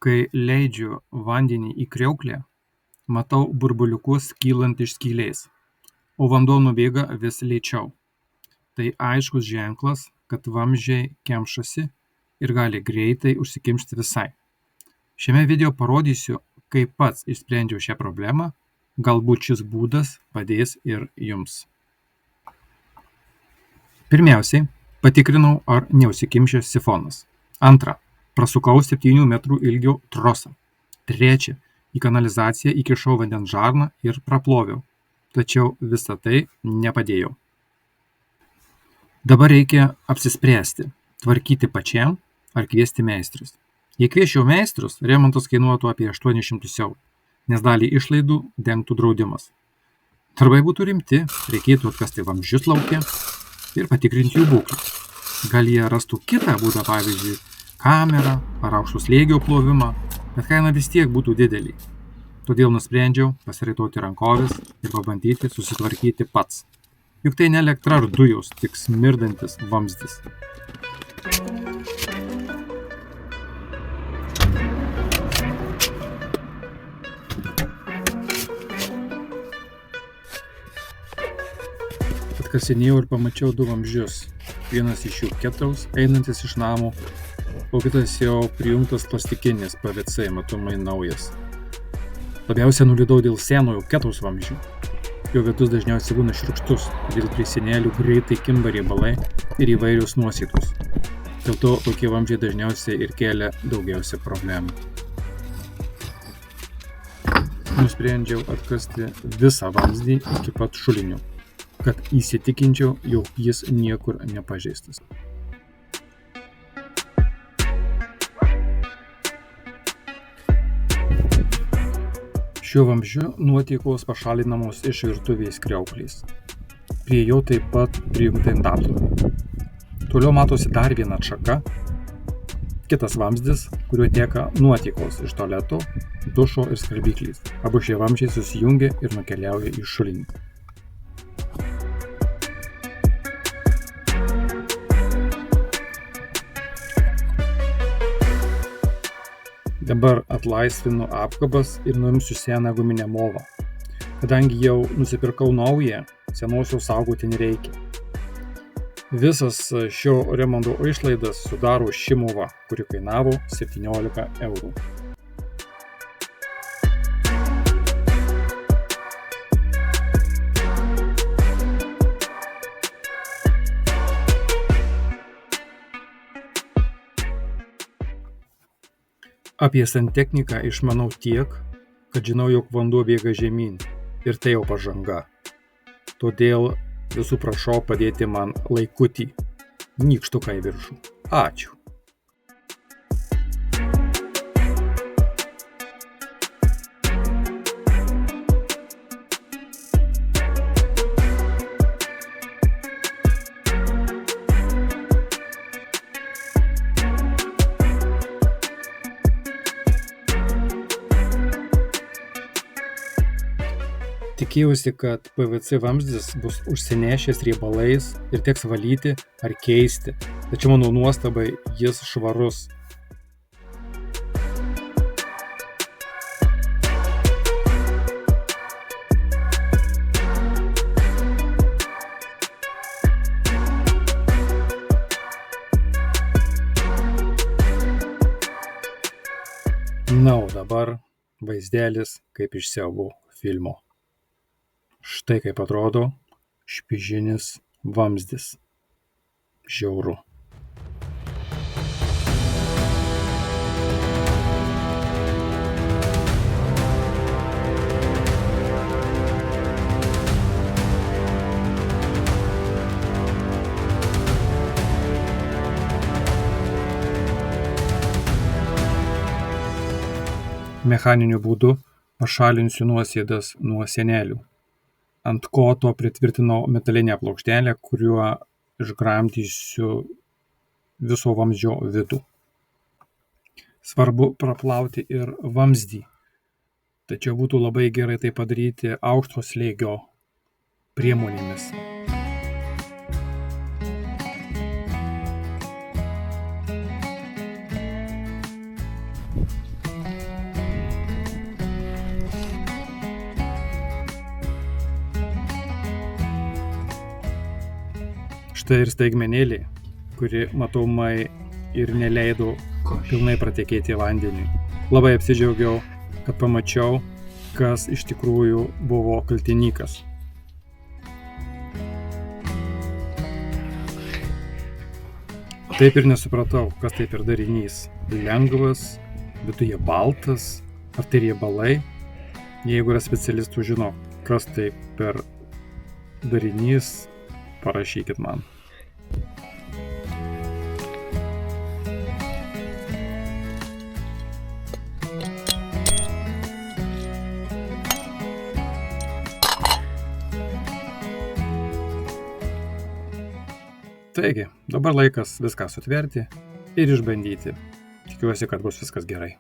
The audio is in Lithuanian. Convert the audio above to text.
Kai leidžiu vandenį į kriauklę, matau burbuliukus kylant iš skylės, o vanduo nubėga vis lėčiau. Tai aiškus ženklas, kad vamzdžiai kemšasi ir gali greitai užsikimšti visai. Šiame video parodysiu, kaip pats išsprendžiau šią problemą, galbūt šis būdas padės ir jums. Pirmiausiai, patikrinau, ar neužsikimšė sifonas. Antra, prasukau 7 metrų ilgio trosą. Trečia, į kanalizaciją įkišau vandens žarną ir praploviau, tačiau visa tai nepadėjo. Dabar reikia apsispręsti, tvarkyti pačiam ar kviesti meistrus. Jei kviesčiau meistrus, remontas kainuotų apie 800 eurų, nes dalį išlaidų dengtų draudimas. Darbai būtų rimti, reikėtų atkasti vamzdžius lauke ir patikrinti jų būklę. Gal jie rastų kitą būdą, pavyzdžiui, kamerą ar aukšto slėgio plovimą, bet kaina vis tiek būtų didelė. Todėl nusprendžiau pasiraitoti rankoves ir pabandyti susitvarkyti pats. Juk tai ne elektra ar dujos, tik smirdantis vamzdis. Atkasinėjau ir pamačiau 2 vamzdžius. Vienas iš jų ketaus, einantis iš namo, o kitas jau prijungtas plastikinis PVC, matomai naujas. Labiausiai nulidau dėl senojo ketaus vamzdžių. Jo vidus dažniausiai būna šiurkštus, todėl prie sienelių greitai kimba riebalai ir įvairios nuosėdos. Dėl to tokie vamzdžiai dažniausiai ir kelia daugiausia problemų. Nusprendžiau atkasti visą vamzdį iki pat šulinio, kad įsitikinčiau, jog jis niekur nepažeistas. Šiuo vamzdžiu nuotekos pašalinamos iš virtuvės kriauklės. Prie jo taip pat prijungta indaplovė. Toliau matosi dar viena atšaka, kitas vamzdis, kuriuo teka nuotekos iš tualeto, dušo ir skalbyklės. Abu šie vamzdžiai susijungia ir nukeliauja į šulinį. Dabar atlaisvinu apkabas ir nuimsiu seną guminę movą. Kadangi jau nusipirkau naują, senosios saugoti nereikia. Visas šio remonto išlaidas sudaro ši mova, kuri kainavo 17 eurų. Apie santechniką išmanau tiek, kad žinau, jog vanduo bėga žemyn ir tai jau pažanga. Todėl visų prašau padėti man laikutį, nykštuką į viršų. Ačiū. Tikėjausi, kad PVC vamzdis bus užsinešęs riebalais ir teks valyti ar keisti, tačiau mano nuostabai jis švarus. Na, o dabar vaizdelis kaip iš siaubo filmo. Štai kaip atrodo špižinis vamzdis. Žiauru. Mechaniniu būdu pašalinsiu nuosėdas nuo sienelių. Ant koto pritvirtinau metalinę plokštelę, kuriuo išgramdysiu viso vamzdžio vidų. Svarbu praplauti ir vamzdį, tačiau būtų labai gerai tai padaryti aukšto slėgio priemonėmis. Štai ir staigmenėlė, kuri matomai ir neleido pilnai pratekėti vandeniui. Labai apsidžiaugiau, kad pamačiau, kas iš tikrųjų buvo kaltininkas. Taip ir nesupratau, kas tai per darinys. Lengvas, viduje baltas, ar tai riebalai? Jeigu yra specialistų žino, kas tai per darinys, parašykit man. Taigi, dabar laikas viską sutverti ir išbandyti. Tikiuosi, kad bus viskas gerai.